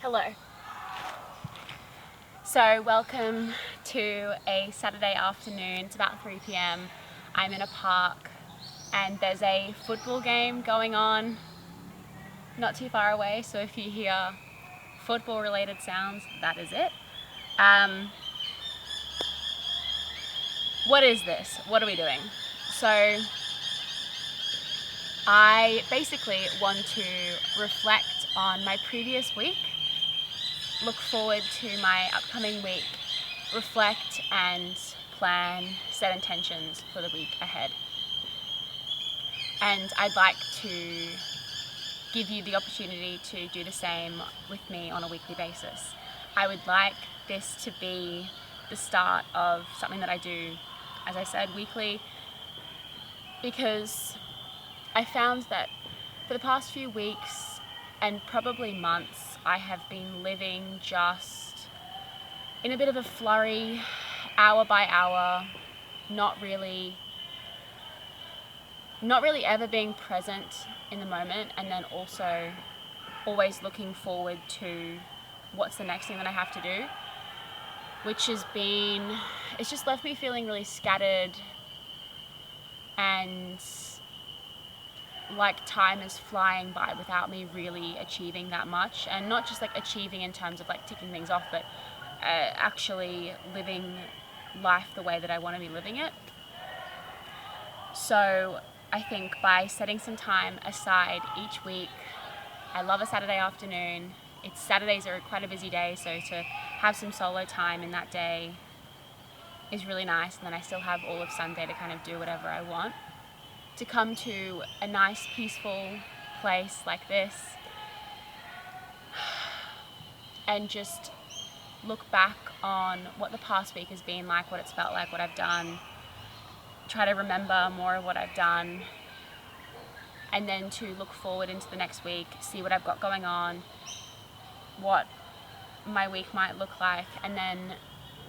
Hello. So welcome to a Saturday afternoon. It's about 3 p.m. I'm in a park and there's a football game going on not too far away, so if you hear football related sounds, that is it. What is this? What are we doing? So I basically want to reflect on my previous week, look forward to my upcoming week, reflect and plan, set intentions for the week ahead. And I'd like to give you the opportunity to do the same with me on a weekly basis. I would like this to be the start of something that I do, as I said, weekly, because I found that for the past few weeks and probably months, I have been living just in a bit of a flurry, hour by hour, not really ever being present in the moment, and then also always looking forward to what's the next thing that I have to do, which it's just left me feeling really scattered and like time is flying by without me really achieving that much, and not just like achieving in terms of like ticking things off, but actually living life the way that I want to be living it. So I think by setting some time aside each week, I love a Saturday afternoon. Saturdays are quite a busy day, so to have some solo time in that day is really nice, and then I still have all of Sunday to kind of do whatever I want. To come to a nice peaceful place like this and just look back on what the past week has been like, what it's felt like, what I've done, try to remember more of what I've done, and then to look forward into the next week, see what I've got going on, what my week might look like, and then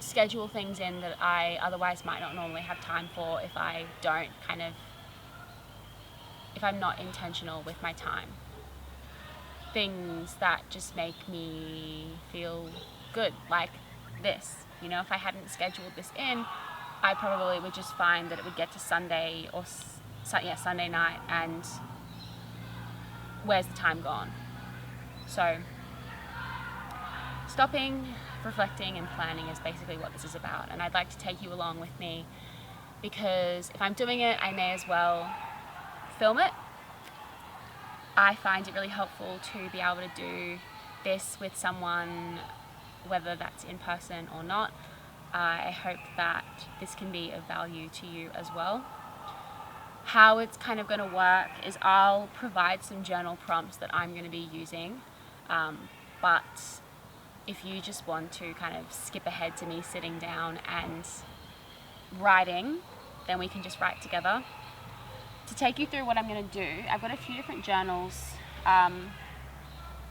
schedule things in that I otherwise might not normally have time for if I'm not intentional with my time. Things that just make me feel good, like this. If I hadn't scheduled this in, I probably would just find that it would get to Sunday Sunday night, and where's the time gone? So stopping, reflecting and planning is basically what this is about, and I'd like to take you along with me, because if I'm doing it, I may as well film it. I find it really helpful to be able to do this with someone, whether that's in person or not. I hope that this can be of value to you as well. How it's kind of going to work is I'll provide some journal prompts that I'm going to be using, but if you just want to kind of skip ahead to me sitting down and writing, then we can just write together. To take you through what I'm going to do, I've got a few different journals,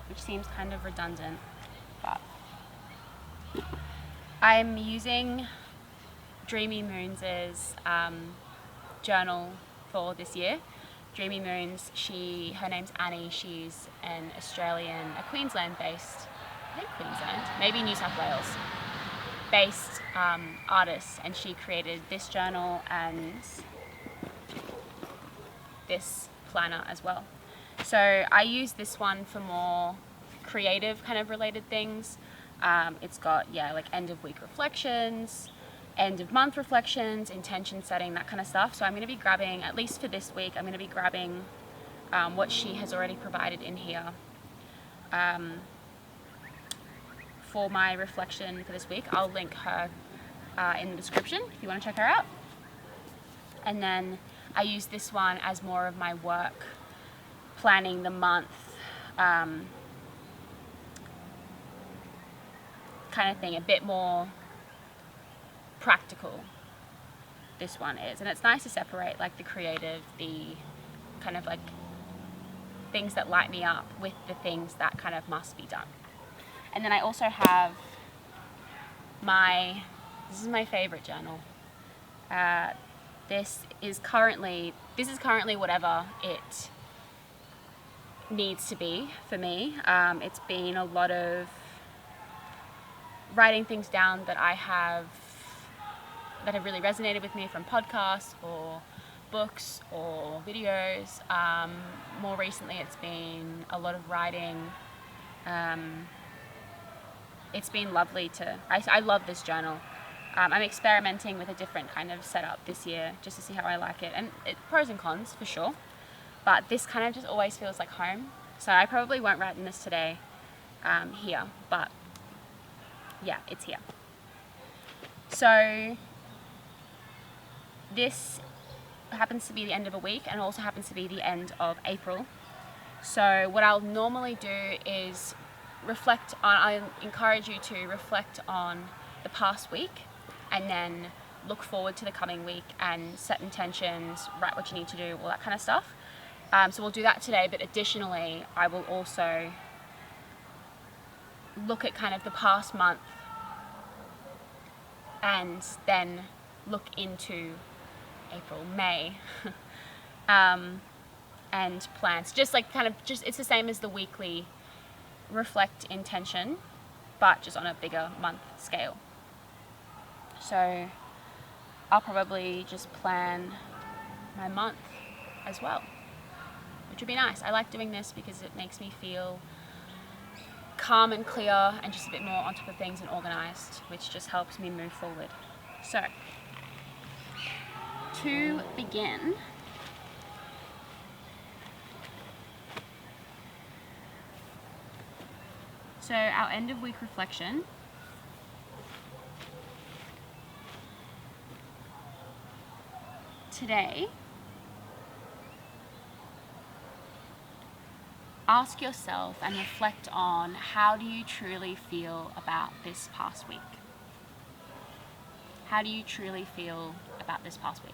which seems kind of redundant, but I'm using Dreamy Moons' journal for this year. Dreamy Moons, her name's Annie. She's an Australian, a Queensland-based, I think Queensland, maybe New South Wales-based artist, and she created this journal and this planner as well. So I use this one for more creative kind of related things. It's got like end of week reflections, end of month reflections, intention setting, that kind of stuff. So I'm going to be grabbing, at least for this week, I'm going to be grabbing what she has already provided in here for my reflection for this week. I'll link her in the description if you want to check her out. And then I use this one as more of my work, planning the month kind of thing, a bit more practical, this one is. And it's nice to separate like the creative, the kind of like things that light me up with the things that kind of must be done. And then I also have this is my favorite journal. This is currently whatever it needs to be for me. It's been a lot of writing things down that have really resonated with me from podcasts or books or videos. More recently, it's been a lot of writing. It's been lovely I love this journal. I'm experimenting with a different kind of setup this year just to see how I like it, and pros and cons for sure, but this kind of just always feels like home. So I probably won't write in this today here, but yeah, it's here. So this happens to be the end of a week and also happens to be the end of April. So what I'll normally do is I encourage you to reflect on the past week and then look forward to the coming week and set intentions, write what you need to do, all that kind of stuff. So we'll do that today, but additionally, I will also look at kind of the past month and then look into April, May, and plans. Just it's the same as the weekly reflect intention, but just on a bigger month scale. So I'll probably just plan my month as well, which would be nice. I like doing this because it makes me feel calm and clear and just a bit more on top of things and organized, which just helps me move forward. So to begin, so our end of week reflection today, ask yourself and reflect on, how do you truly feel about this past week? How do you truly feel about this past week?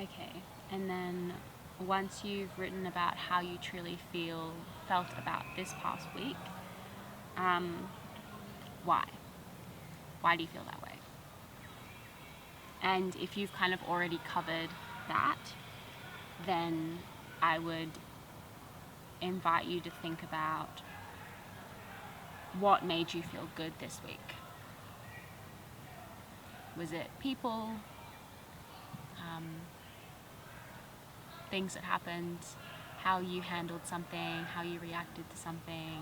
Okay, and then once you've written about how you truly felt about this past week, why? Why do you feel that way? And if you've kind of already covered that, then I would invite you to think about what made you feel good this week. Was it people? Things that happened? How you handled something? How you reacted to something?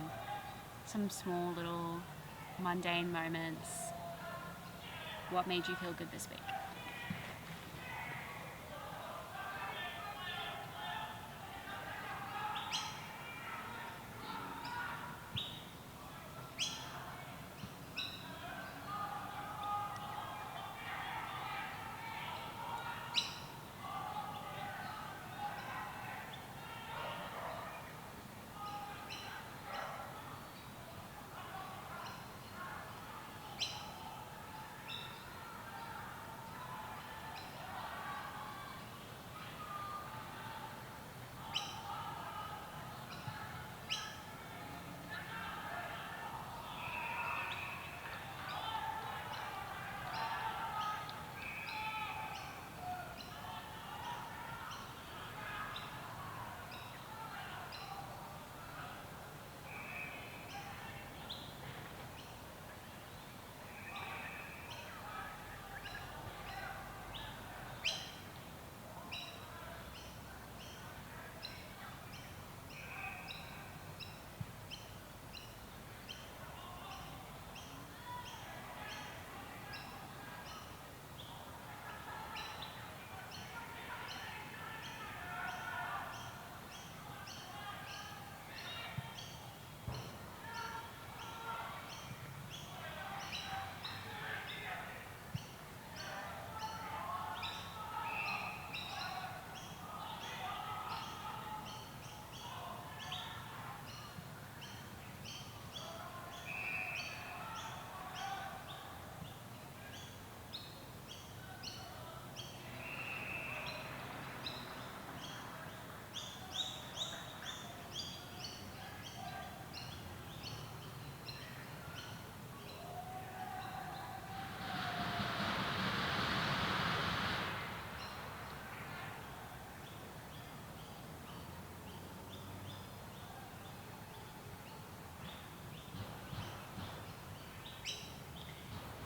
Some small little mundane moments. What made you feel good this week?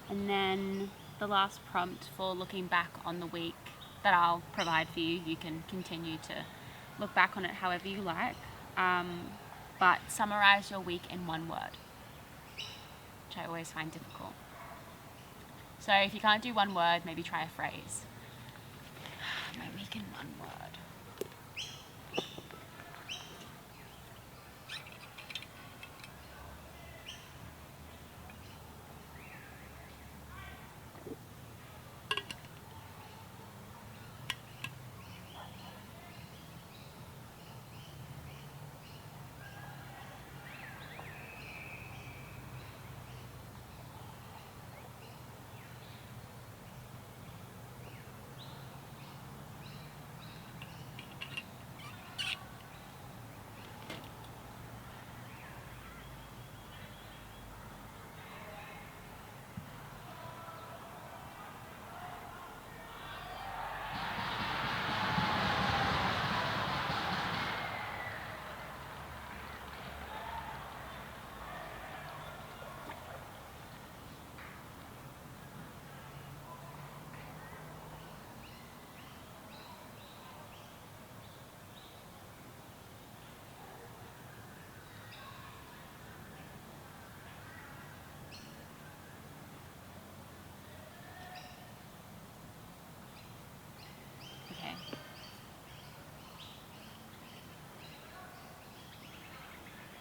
And then the last prompt for looking back on the week that I'll provide for you, you can continue to look back on it however you like, but summarize your week in one word, which I always find difficult. So if you can't do one word, maybe try a phrase. My week in one word. Okay.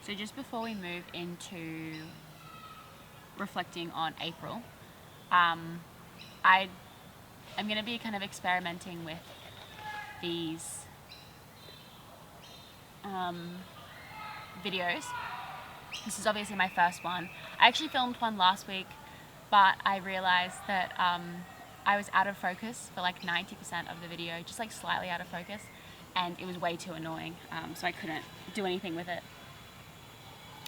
So just before we move into reflecting on April, I'm going to be kind of experimenting with these videos. This is obviously my first one. I actually filmed one last week, but I realized that I was out of focus for like 90% of the video, just like slightly out of focus, and it was way too annoying, so I couldn't do anything with it.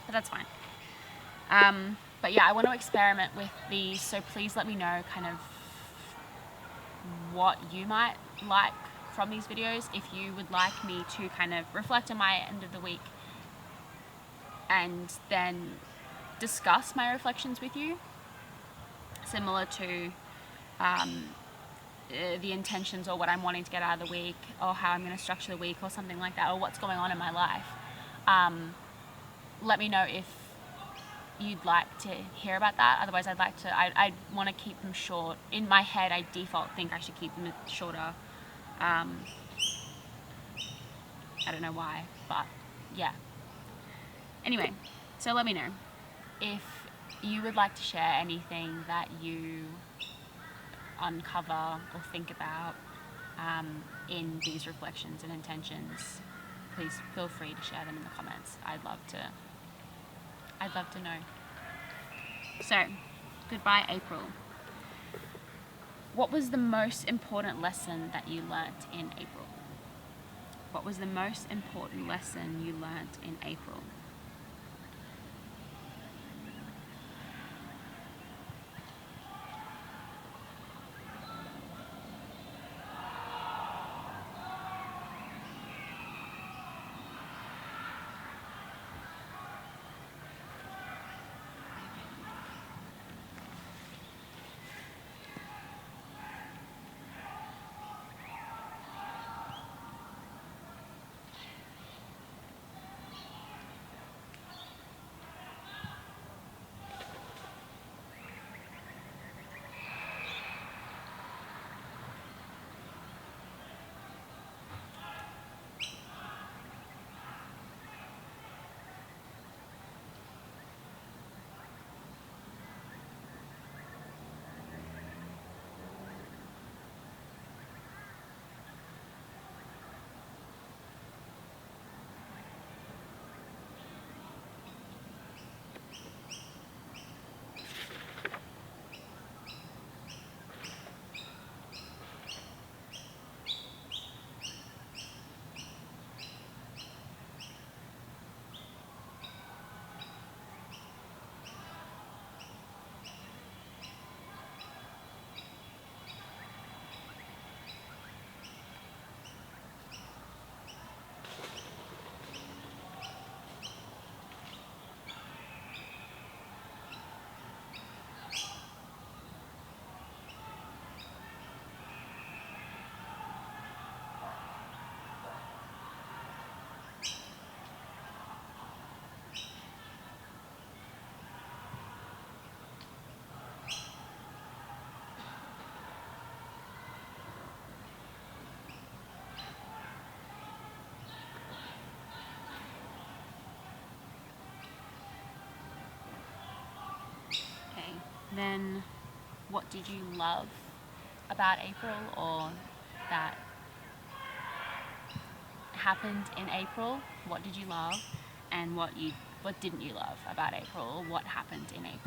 But that's fine. But yeah, I want to experiment with these, so please let me know kind of what you might like from these videos. If you would like me to kind of reflect on my end of the week and then discuss my reflections with you, similar to the intentions or what I'm wanting to get out of the week, or how I'm going to structure the week or something like that, or what's going on in my life. Let me know if you'd like to hear about that. Otherwise, I want to keep them short. In my head, I default think I should keep them shorter. I don't know why, but yeah. Anyway, so let me know if you would like to share anything that you uncover or think about in these reflections and intentions. Please feel free to share them in the comments. I'd love to know. So, goodbye, April. What was the most important lesson that you learnt in April? What was the most important lesson you learnt in April? Then what did you love about April, or that happened in April? What did you love, and what didn't you love about April? What happened in April?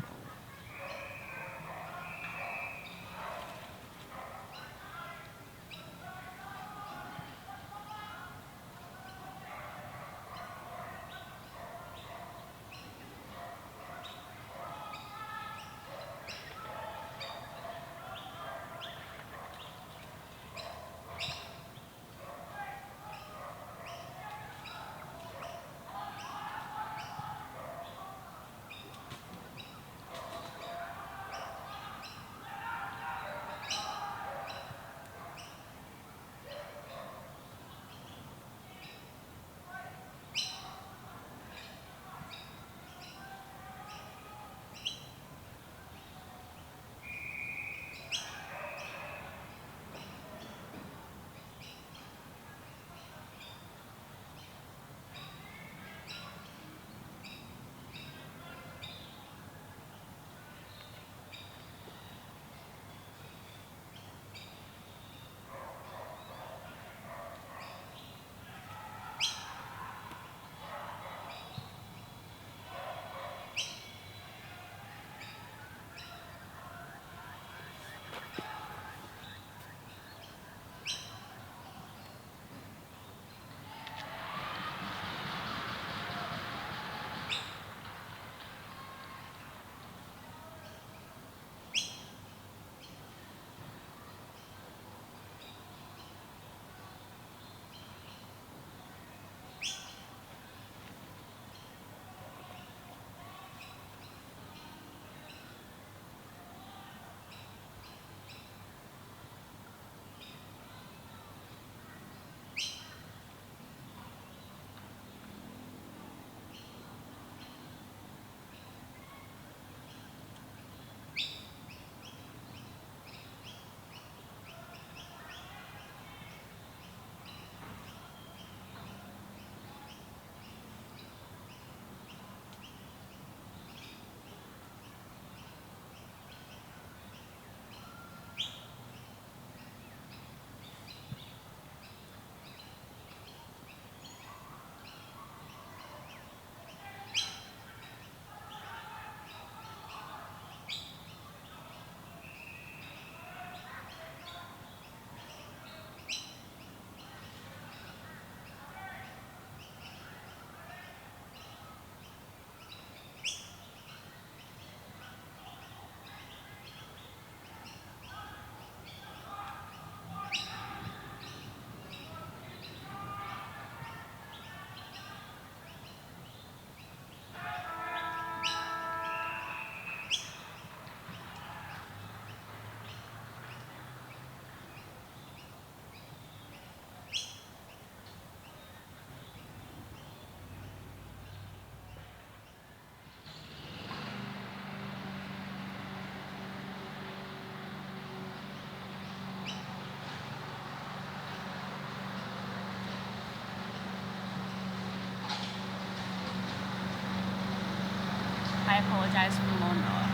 I apologize for the lawnmower.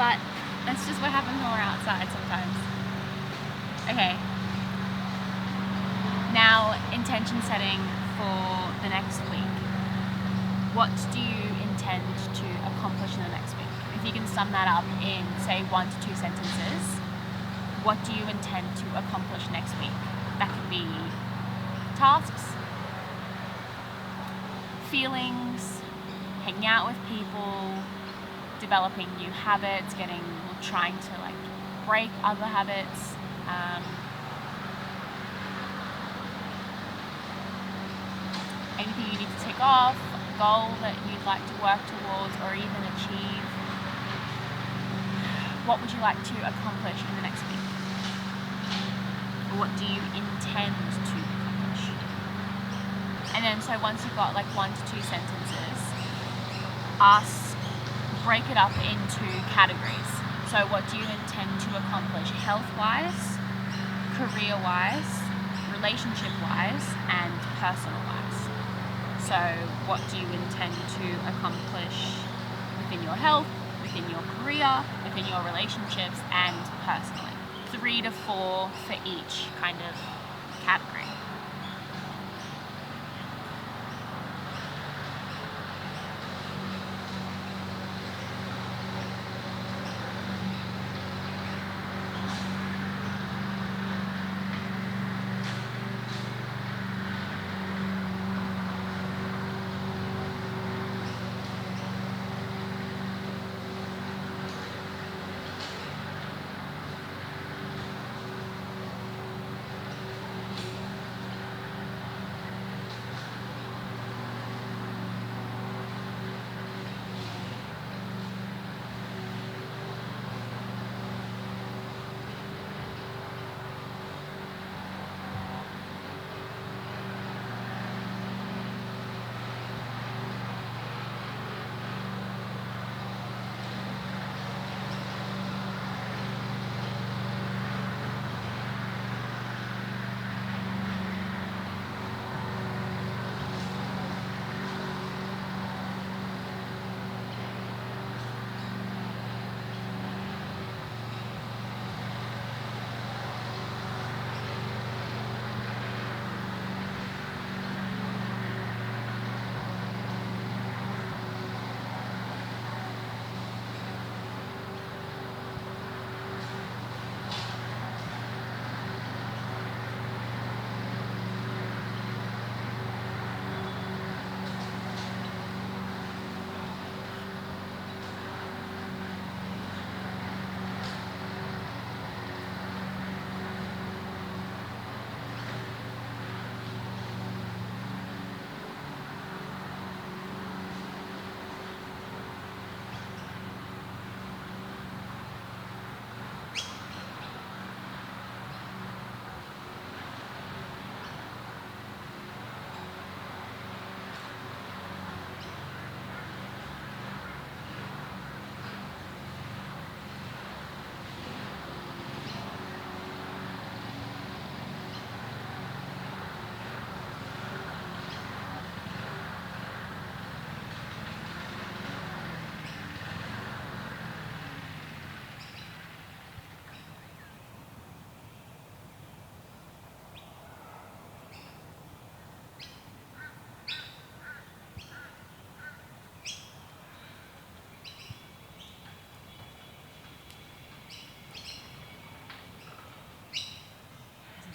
But that's just what happens when we're outside sometimes. Okay. Now, intention setting for the next week. What do you intend to accomplish in the next week? If you can sum that up in, say, 1 to 2 sentences, what do you intend to accomplish next week? That could be tasks, feelings, hanging out with people, developing new habits, trying to break other habits. Anything you need to tick off, a goal that you'd like to work towards or even achieve. What would you like to accomplish in the next week? Or what do you intend to accomplish? And then so once you've got 1 to 2 sentences, break it up into categories. So what do you intend to accomplish health-wise, career-wise, relationship-wise, and personal-wise? So what do you intend to accomplish within your health, within your career, within your relationships, and personally? 3 to 4 for each kind of category.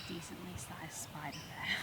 Decently sized spider there.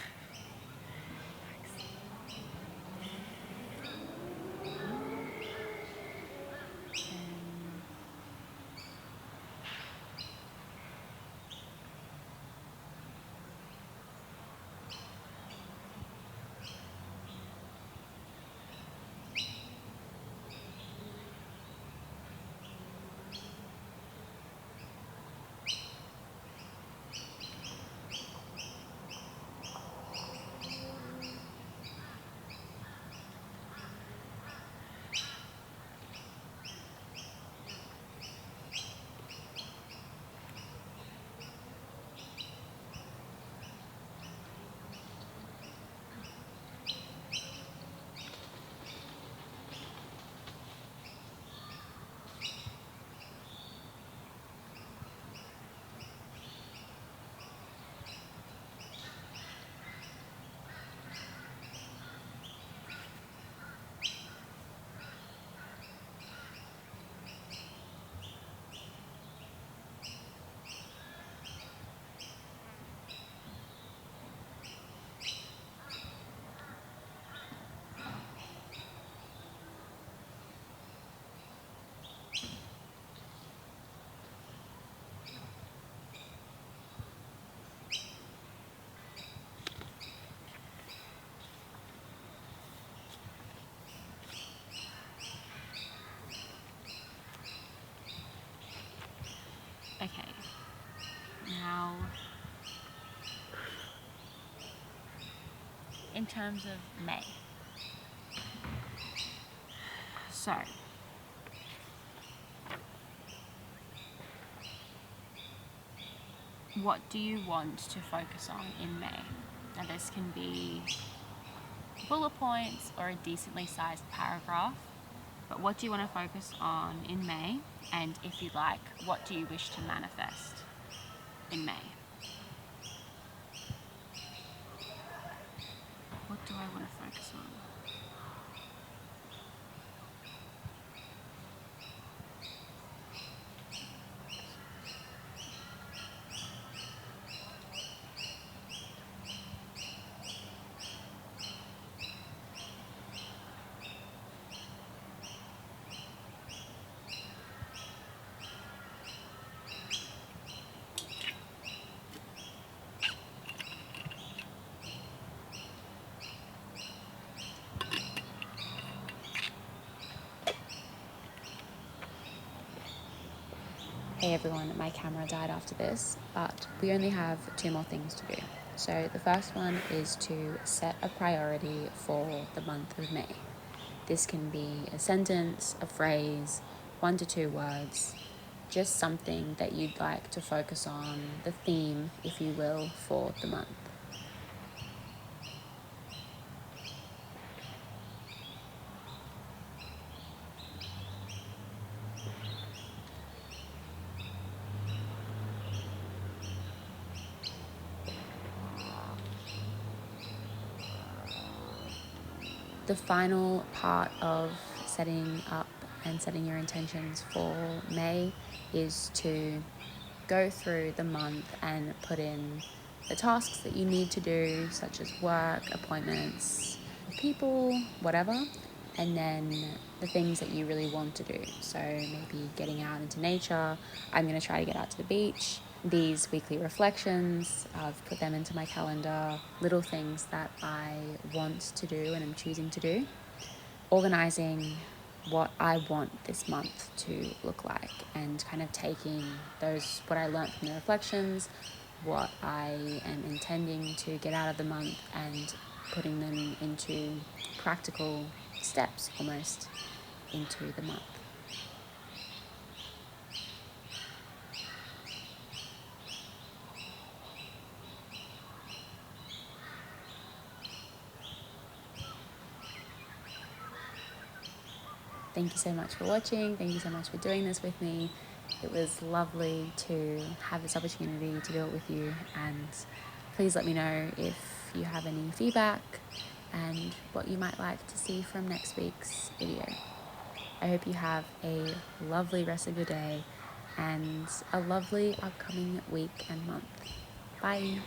terms of May. So, what do you want to focus on in May? Now this can be bullet points or a decently sized paragraph, but what do you want to focus on in May? And if you like, what do you wish to manifest in May? What do I want to focus on? Hey everyone, my camera died after this, but we only have 2 more things to do. So the first one is to set a priority for the month of May. This can be a sentence, a phrase, 1 to 2 words, just something that you'd like to focus on, the theme, if you will, for the month. The final part of setting up and setting your intentions for May is to go through the month and put in the tasks that you need to do, such as work, appointments, people, whatever, and then the things that you really want to do. So maybe getting out into nature. I'm going to try to get out to the beach. These weekly reflections, I've put them into my calendar, little things that I want to do and I'm choosing to do. Organizing what I want this month to look like and kind of taking those, what I learned from the reflections, what I am intending to get out of the month and putting them into practical steps almost into the month. Thank you so much for watching. Thank you so much for doing this with me. It was lovely to have this opportunity to do it with you, and please let me know if you have any feedback and what you might like to see from next week's video. I hope you have a lovely rest of your day and a lovely upcoming week and month. Bye.